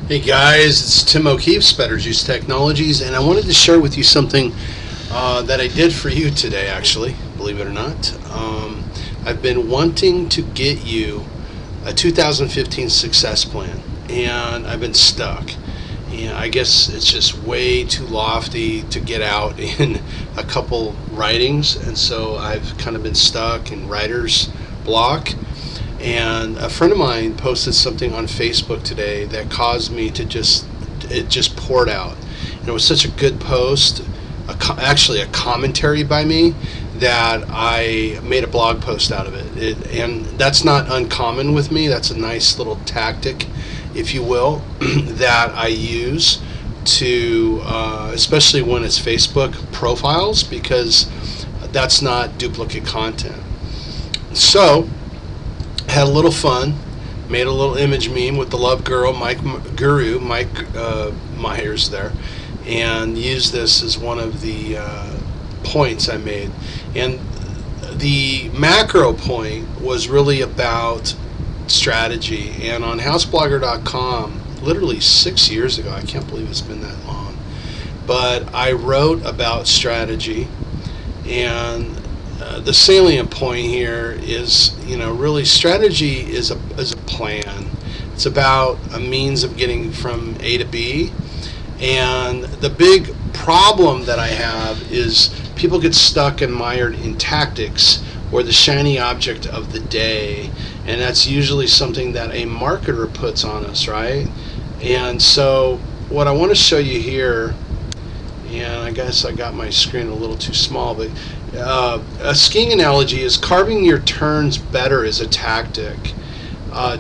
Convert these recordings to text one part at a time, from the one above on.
Hey guys, it's Tim O'Keefe's Better Juice Technologies, and I wanted to share with you something that I did for you today, actually, believe it or not. I've been wanting to get you a 2015 success plan, and I've been stuck. And I guess it's just way too lofty to get out in a couple writings, and so I've kind of been stuck in writer's block. And a friend of mine posted something on Facebook today that caused me to it just poured out. And it was such a good post, actually a commentary by me, that I made a blog post out of it. And that's not uncommon with me. That's a nice little tactic, if you will, that I use to, especially when it's Facebook profiles, because that's not duplicate content. So, had a little fun, made a little image meme with the Love Guru, Mike Myers there, and used this as one of the points I made. And the macro point was really about strategy. And on houseblogger.com, literally 6 years ago, I can't believe it's been that long, but I wrote about strategy. And the salient point here is, really strategy is a plan. It's about a means of getting from A to B. And the big problem that I have is people get stuck and mired in tactics or the shiny object of the day. And that's usually something that a marketer puts on us, right? And so what I want to show you here, and I guess I got my screen a little too small, but a skiing analogy is carving your turns better is a tactic.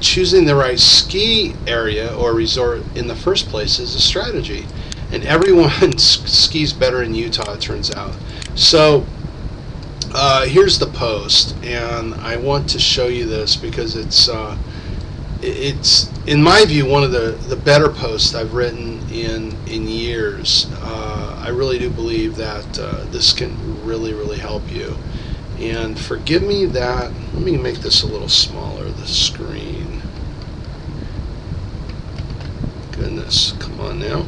Choosing the right ski area or resort in the first place is a strategy. And everyone skis better in Utah, it turns out. So here's the post, and I want to show you this because it's in my view one of the better posts I've written in years. I really do believe that this can really help you. And forgive me that, let me make this a little smaller, the screen. Goodness, come on now.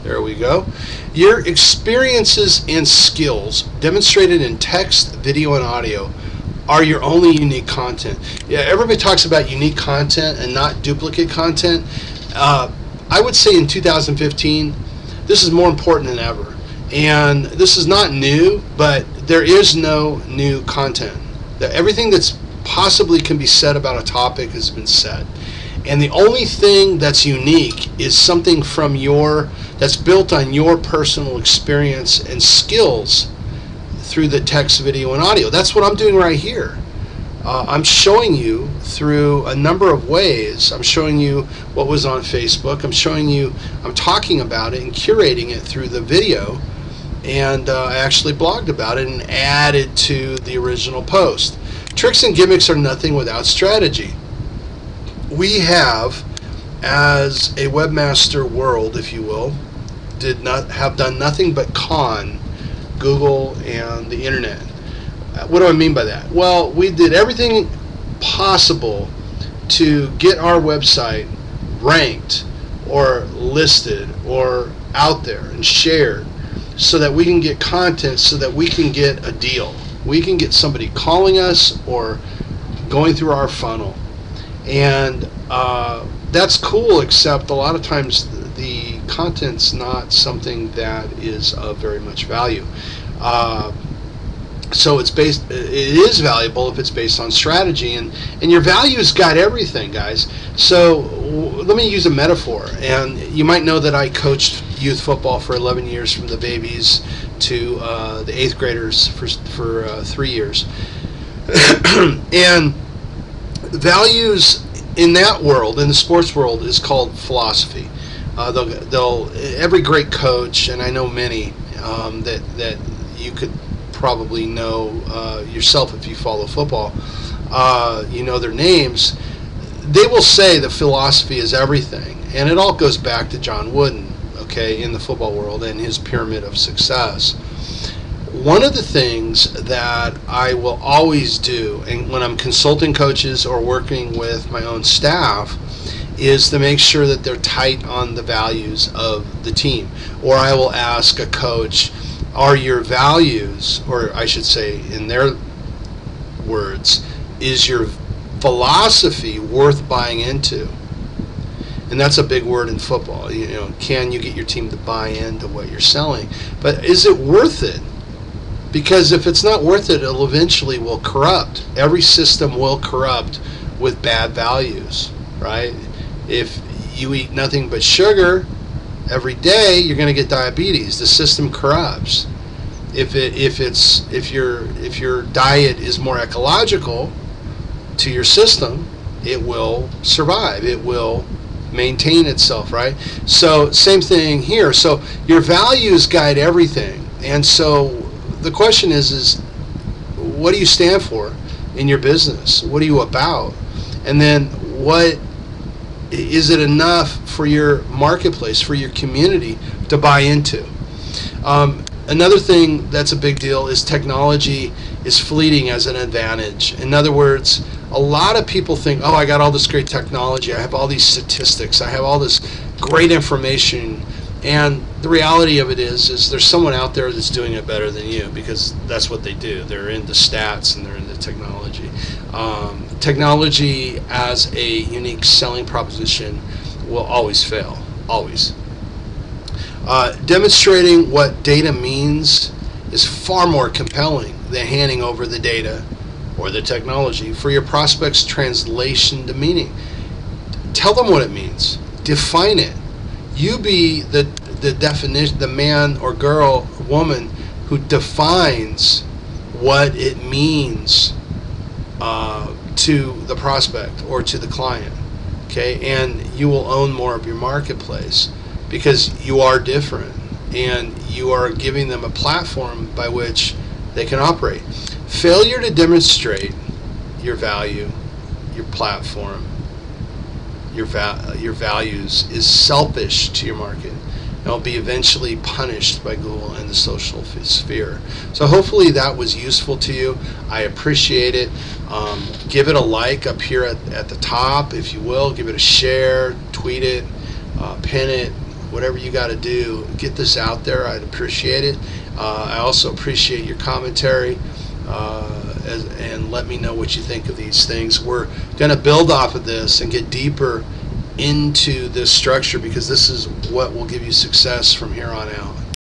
There we go. Your experiences and skills demonstrated in text, video, and audio are your only unique content. Yeah, everybody talks about unique content and not duplicate content. I would say in 2015, this is more important than ever. And this is not new, but there is no new content. Everything that's possibly can be said about a topic has been said. And the only thing that's unique is something that's built on your personal experience and skills through the text, video, and audio. That's what I'm doing right here. I'm showing you through a number of ways. I'm showing you what was on Facebook. I'm talking about it and curating it through the video. And I actually blogged about it and added to the original post. Tricks and gimmicks are nothing without strategy. We have, as a webmaster world, if you will, have done nothing but con Google and the internet. What do I mean by that? Well, we did everything possible to get our website ranked or listed or out there and shared so that we can get content, so that we can get a deal. We can get somebody calling us or going through our funnel. And that's cool, except a lot of times the content's not something that is of very much value. So it is valuable if it's based on strategy, and your values guide everything, guys. So let me use a metaphor, and you might know that I coached youth football for 11 years, from the babies to the 8th graders for 3 years. And values in that world, in the sports world, is called philosophy. Every great coach, and I know many that you could probably know yourself if you follow football, you know their names. They will say that philosophy is everything, and it all goes back to John Wooden, okay, in the football world and his pyramid of success. One of the things that I will always do, and when I'm consulting coaches or working with my own staff, is to make sure that they're tight on the values of the team. Or I will ask a coach, are your values, or I should say in their words, is your philosophy worth buying into? And that's a big word in football. You know, can you get your team to buy into what you're selling? But is it worth it? Because if it's not worth it, it'll eventually will corrupt. Every system will corrupt with bad values, right? If you eat nothing but sugar every day, you're going to get diabetes. The system corrupts. If your diet is more ecological to your system, it will survive. It will maintain itself, right? So same thing here. So your values guide everything. And so the question is what do you stand for in your business? What are you about? And then what is it enough for your marketplace, for your community to buy into? Another thing that's a big deal is technology is fleeting as an advantage. In other words, a lot of people think, oh, I got all this great technology, I have all these statistics, I have all this great information, and the reality of it is there's someone out there that's doing it better than you, because that's what they do. They're into stats and they're into technology. Technology as a unique selling proposition will always fail, always. Demonstrating what data means is far more compelling than handing over the data or the technology for your prospect's translation to meaning. Tell them what it means. Define it. You be the definition, the man or girl, woman who defines what it means to the prospect or to the client. Okay, and you will own more of your marketplace because you are different and you are giving them a platform by which they can operate. Failure to demonstrate your value, your platform, your values is selfish to your market. It'll be eventually punished by Google and the social sphere. So hopefully that was useful to you. I appreciate it. Give it a like up here at the top, if you will. Give it a share, tweet it, pin it, whatever you got to do. Get this out there. I'd appreciate it. I also appreciate your commentary. And let me know what you think of these things. We're going to build off of this and get deeper into this structure because this is what will give you success from here on out.